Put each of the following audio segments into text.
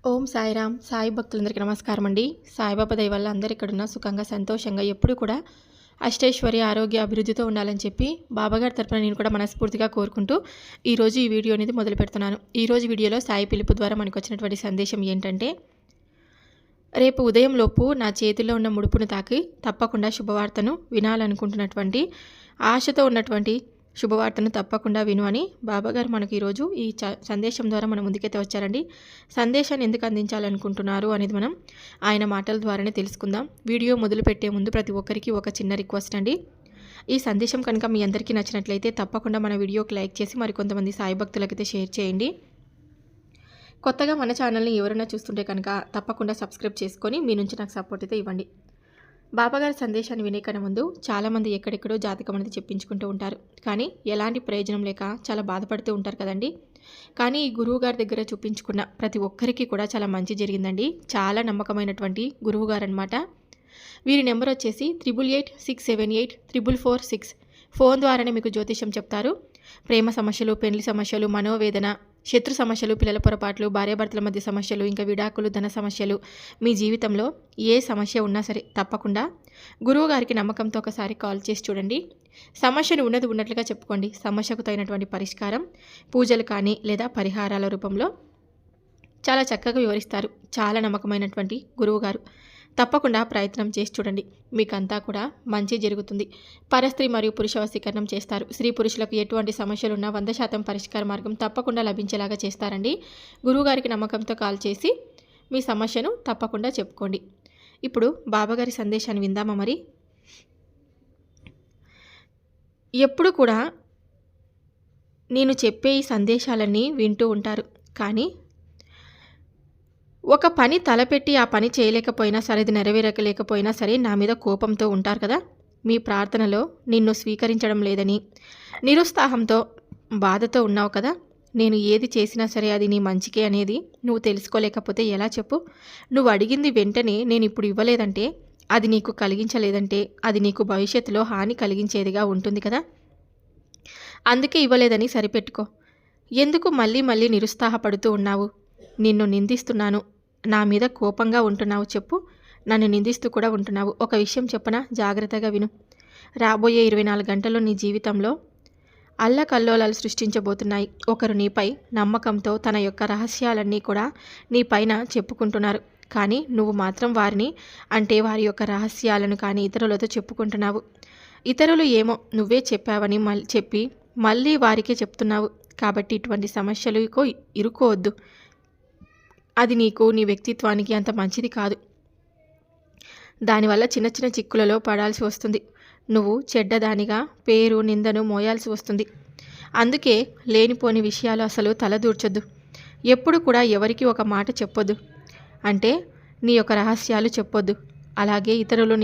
ఓం సాయిరామ్. సాయి భక్తులందరికీ నమస్కారం అండి. సాయిబాబా దయ వల్ల అందరూ ఇక్కడున్న సుఖంగా సంతోషంగా ఎప్పుడు కూడా అష్టైశ్వర్య ఆరోగ్య అభివృద్ధితో ఉండాలని చెప్పి బాబాగారి తరపున నేను కూడా మనస్ఫూర్తిగా కోరుకుంటూ ఈరోజు ఈ వీడియో అనేది మొదలు పెడుతున్నాను. ఈరోజు వీడియోలో సాయి పిలుపు ద్వారా మనకు వచ్చినటువంటి సందేశం ఏంటంటే, రేపు ఉదయం లోపు నా చేతిలో ఉన్న ముడుపును తాకి తప్పకుండా శుభవార్తను వినాలనుకుంటున్నటువంటి ఆశతో ఉన్నటువంటి శుభవార్తను తప్పకుండా విను అని బాబాగారు మనకు ఈరోజు ఈ సందేశం ద్వారా మన ముందుకైతే వచ్చారండి. సందేశాన్ని ఎందుకు అందించాలనుకుంటున్నారు అనేది మనం ఆయన మాటల ద్వారానే తెలుసుకుందాం. వీడియో మొదలుపెట్టే ముందు ప్రతి ఒక్కరికి ఒక చిన్న రిక్వెస్ట్ అండి. ఈ సందేశం కనుక మీ అందరికీ నచ్చినట్లయితే తప్పకుండా మన వీడియోకి లైక్ చేసి మరికొంతమంది సాయి భక్తులకైతే షేర్ చేయండి. కొత్తగా మన ఛానల్ని ఎవరైనా చూస్తుంటే కనుక తప్పకుండా సబ్స్క్రైబ్ చేసుకొని మీ నుంచి నాకు సపోర్ట్ అయితే ఇవ్వండి. బాబాగారి సందేశాన్ని వినే కన్నా ముందు చాలామంది ఎక్కడెక్కడో జాతకం అనేది చెప్పించుకుంటూ ఉంటారు, కానీ ఎలాంటి ప్రయోజనం లేక చాలా బాధపడుతూ ఉంటారు కదండి. కానీ ఈ గురువుగారి దగ్గర చూపించుకున్న ప్రతి ఒక్కరికి కూడా చాలా మంచి జరిగిందండి. చాలా నమ్మకమైనటువంటి గురువుగారు అనమాట. వీరి నెంబర్ వచ్చేసి 8886784446. ఫోన్ ద్వారానే మీకు జ్యోతిషం చెప్తారు. ప్రేమ సమస్యలు, పెళ్లి సమస్యలు, మనోవేదన, శత్రు సమస్యలు, పిల్లల పొరపాట్లు, భార్యాభర్తల మధ్య సమస్యలు, ఇంకా విడాకులు, ధన సమస్యలు, మీ జీవితంలో ఏ సమస్య ఉన్నా సరే తప్పకుండా గురువుగారికి నమ్మకంతో ఒకసారి కాల్ చేసి చూడండి. సమస్యను ఉన్నది ఉన్నట్లుగా చెప్పుకోండి. సమస్యకు తగినటువంటి పరిష్కారం పూజలు కానీ లేదా పరిహారాల రూపంలో చాలా చక్కగా వివరిస్తారు. చాలా నమ్మకమైనటువంటి గురువుగారు. తప్పకుండా ప్రయత్నం చేసి చూడండి, మీకంతా కూడా మంచి జరుగుతుంది. పరస్త్రీ మరియు పురుష వశీకరణం చేస్తారు. స్త్రీ పురుషులకు ఎటువంటి సమస్యలున్నా 100% పరిష్కార మార్గం తప్పకుండా లభించేలాగా చేస్తారండి. గురువుగారికి నమ్మకంతో కాల్ చేసి మీ సమస్యను తప్పకుండా చెప్పుకోండి. ఇప్పుడు బాబాగారి సందేశాన్ని విందామా మరి. ఎప్పుడు కూడా నేను చెప్పే ఈ సందేశాలన్నీ వింటూ ఉంటారు, కానీ ఒక పని తలపెట్టి ఆ పని చేయలేకపోయినా సరే, అది నెరవేరలేకపోయినా సరే నా మీద కోపంతో ఉంటారు కదా. మీ ప్రార్థనలో నిన్ను స్వీకరించడం లేదని నిరుత్సాహంతో బాధతో ఉన్నావు కదా. నేను ఏది చేసినా సరే అది నీ మంచికే అనేది నువ్వు తెలుసుకోలేకపోతే ఎలా చెప్పు. నువ్వు అడిగింది వెంటనే నేను ఇప్పుడు ఇవ్వలేదంటే, అది నీకు కలిగించలేదంటే అది నీకు భవిష్యత్తులో హాని కలిగించేదిగా ఉంటుంది కదా. అందుకే ఇవ్వలేదని సరిపెట్టుకో. ఎందుకు మళ్ళీ మళ్ళీ నిరుత్సాహపడుతూ ఉన్నావు? నిన్ను నిందిస్తున్నాను, నా మీద కోపంగా ఉంటున్నావు చెప్పు. నన్ను నిందిస్తూ కూడా ఉంటున్నావు. ఒక విషయం చెప్పనా, జాగ్రత్తగా విను. రాబోయే 24 గంటల్లో నీ జీవితంలో అల్లకల్లోలాలు సృష్టించబోతున్నాయి. ఒకరు నీపై నమ్మకంతో తన యొక్క రహస్యాలన్నీ కూడా నీ పైన చెప్పుకుంటున్నారు, కానీ నువ్వు మాత్రం వారిని, అంటే వారి యొక్క రహస్యాలను కానీ ఇతరులతో చెప్పుకుంటున్నావు. ఇతరులు ఏమో నువ్వే చెప్పావని చెప్పి మళ్ళీ వారికే చెప్తున్నావు. కాబట్టి ఇటువంటి సమస్యలు ఇరుకోవద్దు. అది నీకు, నీ వ్యక్తిత్వానికి అంత మంచిది కాదు. దానివల్ల చిన్న చిన్న చిక్కులలో పడాల్సి వస్తుంది. నువ్వు చెడ్డదానిగా పేరు నిందను మోయాల్సి వస్తుంది. అందుకే లేనిపోని విషయాలు అసలు తలదూర్చొద్దు. ఎప్పుడు కూడా ఎవరికి ఒక మాట చెప్పొద్దు, అంటే నీ యొక్క రహస్యాలు చెప్పొద్దు. అలాగే ఇతరులు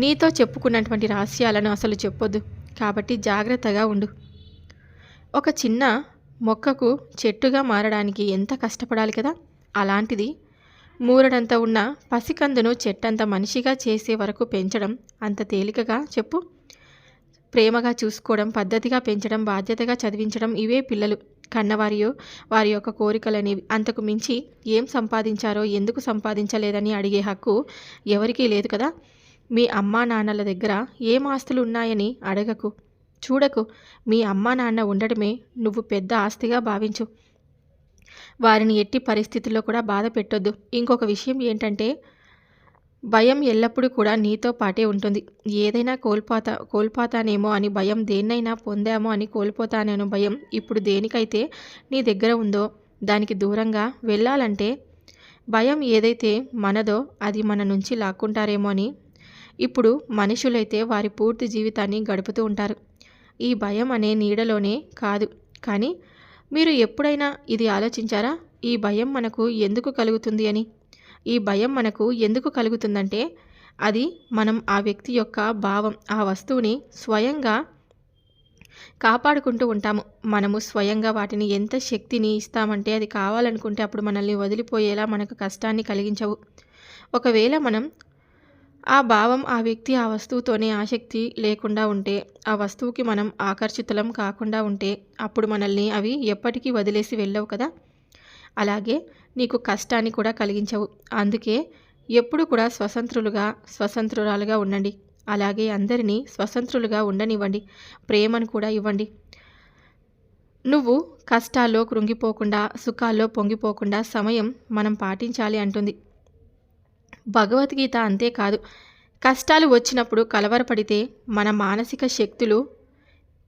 నీతో చెప్పుకున్నటువంటి రహస్యాలను అసలు చెప్పొద్దు. కాబట్టి జాగ్రత్తగా ఉండు. ఒక చిన్న మొక్కకు చెట్టుగా మారడానికి ఎంత కష్టపడాలి కదా. అలాంటిది మూరడంత ఉన్న పసికందును చెట్టంత మనిషిగా చేసే వరకు పెంచడం అంత తేలికగా చెప్పు. ప్రేమగా చూసుకోవడం, పద్ధతిగా పెంచడం, బాధ్యతగా చదివించడం, ఇవే పిల్లలు వారి యొక్క కోరికలనేవి. అంతకు మించి ఏం సంపాదించారో, ఎందుకు సంపాదించలేదని అడిగే హక్కు ఎవరికీ లేదు కదా. మీ అమ్మా నాన్నల దగ్గర ఏం ఆస్తులు ఉన్నాయని అడగకు, చూడకు. మీ అమ్మా నాన్న ఉండడమే నువ్వు పెద్ద ఆస్తిగా భావించు. వారిని ఎట్టి పరిస్థితుల్లో కూడా బాధ పెట్టొద్దు. ఇంకొక విషయం ఏంటంటే, భయం ఎల్లప్పుడూ కూడా నీతో పాటే ఉంటుంది. ఏదైనా కోల్పోతానేమో అని భయం, దేన్నైనా పొందామో అని కోల్పోతానేమో భయం. ఇప్పుడు దేనికైతే నీ దగ్గర ఉందో దానికి దూరంగా వెళ్ళాలంటే భయం ఏదైతే మనదో అది మన నుంచి లాక్కుంటారేమో అని. ఇప్పుడు మనుషులైతే వారి పూర్తి జీవితాన్ని గడుపుతూ ఉంటారు ఈ భయం అనే నీడలోనే కాదు. కానీ మీరు ఎప్పుడైనా ఇది ఆలోచించారా, ఈ భయం మనకు ఎందుకు కలుగుతుంది అని? ఈ భయం మనకు ఎందుకు కలుగుతుందంటే, అది మనం ఆ వ్యక్తి యొక్క భావం, ఆ వస్తువుని స్వయంగా కాపాడుకుంటూ ఉంటాము. మనము స్వయంగా వాటిని ఎంత శక్తిని ఇస్తామంటే, అది కావాలనుకుంటే అప్పుడు మనల్ని వదిలిపోయేలా మనకు కష్టాన్ని కలిగించవు. ఒకవేళ మనం ఆ భావం, ఆ వ్యక్తి, ఆ వస్తువుతోనే ఆసక్తి లేకుండా ఉంటే, ఆ వస్తువుకి మనం ఆకర్షితులం కాకుండా ఉంటే, అప్పుడు మనల్ని అవి ఎప్పటికీ వదిలేసి వెళ్ళవు కదా. అలాగే నీకు కష్టాన్ని కూడా కలిగించవు. అందుకే ఎప్పుడు కూడా స్వతంత్రురాలుగా ఉండండి. అలాగే అందరినీ స్వతంత్రులుగా ఉండనివ్వండి. ప్రేమను కూడా ఇవ్వండి. నువ్వు కష్టాల్లో కృంగిపోకుండా, సుఖాల్లో పొంగిపోకుండా సమయం మనం పాటించాలి అంటుంది భగవద్గీత. అంతేకాదు, కష్టాలు వచ్చినప్పుడు కలవరపడితే మన మానసిక శక్తులు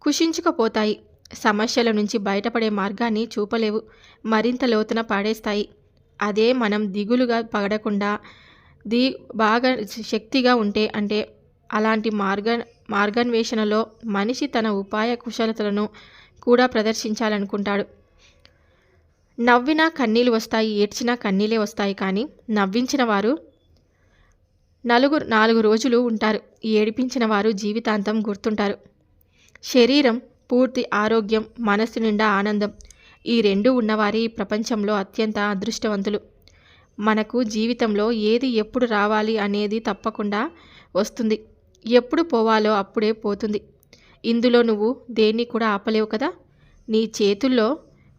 కుషించుకుపోతాయి. సమస్యల నుంచి బయటపడే మార్గాన్ని చూపలేవు, మరింత లోతున పాడేస్తాయి. అదే మనం దిగులుగా పడకుండా బాగా శక్తిగా ఉంటే, అంటే అలాంటి మార్గాన్వేషణలో మనిషి తన ఉపాయ కుశలతలను కూడా ప్రదర్శించాలనుకుంటాడు. నవ్వినా కన్నీళ్ళు వస్తాయి, ఏడ్చినా కన్నీళ్ళే వస్తాయి. కానీ నవ్వించిన వారు 4 రోజులు ఉంటారు, ఏడిపించిన వారు జీవితాంతం గుర్తుంటారు. శరీరం పూర్తి ఆరోగ్యం, మనస్సు నిండా ఆనందం, ఈ 2 ఉన్నవారే ఈ ప్రపంచంలో అత్యంత అదృష్టవంతులు. మనకు జీవితంలో ఏది ఎప్పుడు రావాలి అనేది తప్పకుండా వస్తుంది, ఎప్పుడు పోవాలో అప్పుడే పోతుంది. ఇందులో నువ్వు దేన్ని కూడా ఆపలేవు కదా. నీ చేతుల్లో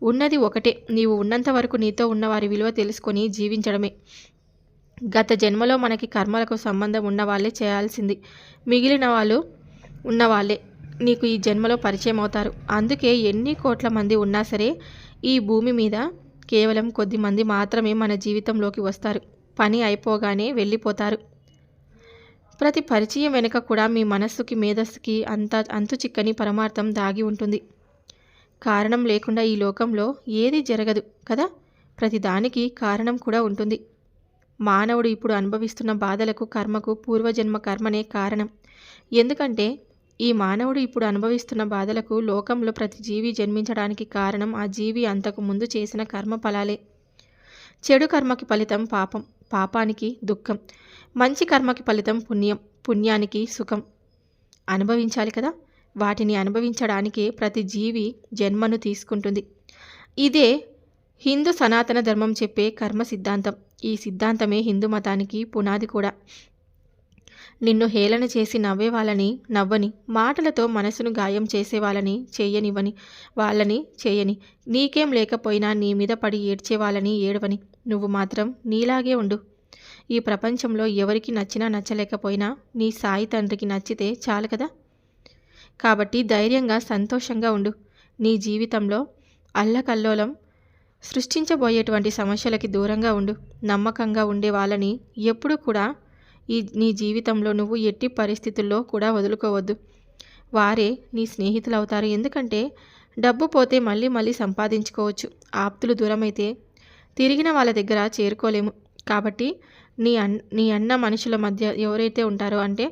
ఉన్నది ఒకటే, నీవు ఉన్నంత వరకు నీతో ఉన్నవారి విలువ తెలుసుకొని జీవించడమే. గత జన్మలో మనకి కర్మలకు సంబంధం ఉన్నవాళ్ళే చేయాల్సింది, మిగిలిన వాళ్ళు ఉన్నవాళ్ళే నీకు ఈ జన్మలో పరిచయం అవుతారు. అందుకే ఎన్ని కోట్ల మంది ఉన్నా సరే ఈ భూమి మీద కేవలం కొద్ది మంది మాత్రమే మన జీవితంలోకి వస్తారు. పని అయిపోగానే వెళ్ళిపోతారు. ప్రతి పరిచయం వెనుక కూడా మీ మనస్సుకి, మేధస్సుకి అంతు చిక్కని పరమార్థం దాగి ఉంటుంది. కారణం లేకుండా ఈ లోకంలో ఏది జరగదు కదా. ప్రతిదానికి కారణం కూడా ఉంటుంది. మానవుడు ఇప్పుడు అనుభవిస్తున్న బాధలకు, కర్మకు పూర్వజన్మ కర్మనే కారణం. ఎందుకంటే ఈ మానవుడు ఇప్పుడు అనుభవిస్తున్న బాధలకు లోకంలో ప్రతి జీవి జన్మించడానికి కారణం ఆ జీవి అంతకు ముందు చేసిన కర్మ ఫలాలే. చెడు కర్మకి ఫలితం పాపం, పాపానికి దుఃఖం. మంచి కర్మకి ఫలితం పుణ్యం, పుణ్యానికి సుఖం. అనుభవించాలి కదా. వాటిని అనుభవించడానికే ప్రతి జీవి జన్మను తీసుకుంటుంది. ఇదే హిందూ సనాతన ధర్మం చెప్పే కర్మ సిద్ధాంతం. ఈ సిద్ధాంతమే హిందూ మతానికి పునాది కూడా. నిన్ను హేళన చేసి నవ్వే వాళ్ళని నవ్వని, మాటలతో మనసును గాయం చేసే వాళ్ళని చేయని, నీకేం లేకపోయినా నీ మీద పడి ఏడ్చే వాళ్ళని ఏడవని. నువ్వు మాత్రం నీలాగే ఉండు. ఈ ప్రపంచంలో ఎవరికి నచ్చినా నచ్చలేకపోయినా నీ సాయి తండ్రికి నచ్చితే చాలు కదా. కాబట్టి ధైర్యంగా, సంతోషంగా ఉండు. నీ జీవితంలో అల్లకల్లోలం సృష్టించబోయేటువంటి సమస్యలకి దూరంగా ఉండు. నమ్మకంగా ఉండే వాళ్ళని ఎప్పుడు కూడా నీ జీవితంలో నువ్వు ఎట్టి పరిస్థితుల్లో కూడా వదులుకోవద్దు. వారే నీ స్నేహితులు అవుతారు. ఎందుకంటే డబ్బు పోతే మళ్ళీ మళ్ళీ సంపాదించుకోవచ్చు, ఆప్తులు దూరమైతే తిరిగిన వాళ్ళ దగ్గర చేరుకోలేము. కాబట్టి నీ అన్న మనుషుల మధ్య ఎవరైతే ఉంటారో అంటే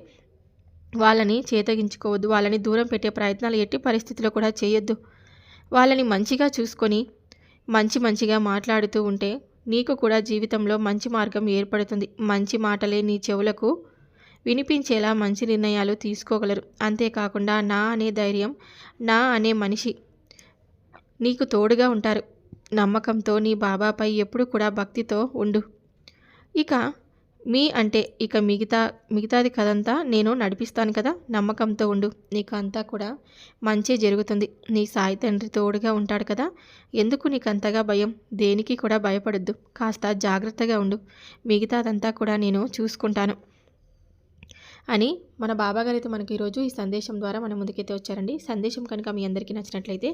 వాళ్ళని చేతగించుకోవద్దు. వాళ్ళని దూరం పెట్టే ప్రయత్నాలు ఎట్టి పరిస్థితుల్లో కూడా చేయొద్దు. వాళ్ళని మంచిగా చూసుకొని మంచిగా మాట్లాడుతూ ఉంటే నీకు కూడా జీవితంలో మంచి మార్గం ఏర్పడుతుంది. మంచి మాటలే నీ చెవులకు వినిపించేలా మంచి నిర్ణయాలు తీసుకోగలరు. అంతేకాకుండా నా అనే ధైర్యం, నా అనే మనిషి నీకు తోడుగా ఉంటారు. నమ్మకంతో నీ బాబాపై ఎప్పుడు కూడా భక్తితో ఉండు. ఇక మిగతాది కదంతా నేను నడిపిస్తాను కదా. నమ్మకంతో ఉండు, నీకు అంతా కూడా మంచి జరుగుతుంది. నీ సాయి తండ్రి తోడుగా ఉంటాడు కదా. ఎందుకు నీకు అంతగా భయం? దేనికి కూడా భయపడొద్దు. కాస్త జాగ్రత్తగా ఉండు, మిగతాదంతా కూడా నేను చూసుకుంటాను అని మన బాబాగారైతే మనకి ఈరోజు ఈ సందేశం ద్వారా మన ముందుకైతే వచ్చారండి. సందేశం కనుక మీ అందరికీ నచ్చినట్లయితే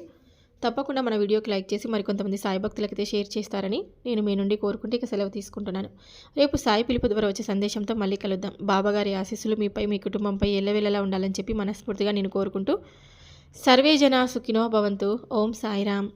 తప్పకుండా మన వీడియోకి లైక్ చేసి మరికొంతమంది సాయి భక్తులకైతే షేర్ చేస్తారని నేను మీ నుండి కోరుకుంటే ఇక సెలవు తీసుకుంటున్నాను. రేపు సాయి పిలుపు ద్వారా వచ్చే సందేశంతో మళ్ళీ కలుద్దాం. బాబాగారి ఆశీస్సులు మీపై, మీ కుటుంబంపై ఎల్లవేళలా ఉండాలని చెప్పి మనస్ఫూర్తిగా నేను కోరుకుంటూ సర్వే జనా సుఖినో భవంతు. ఓం సాయిరామ్.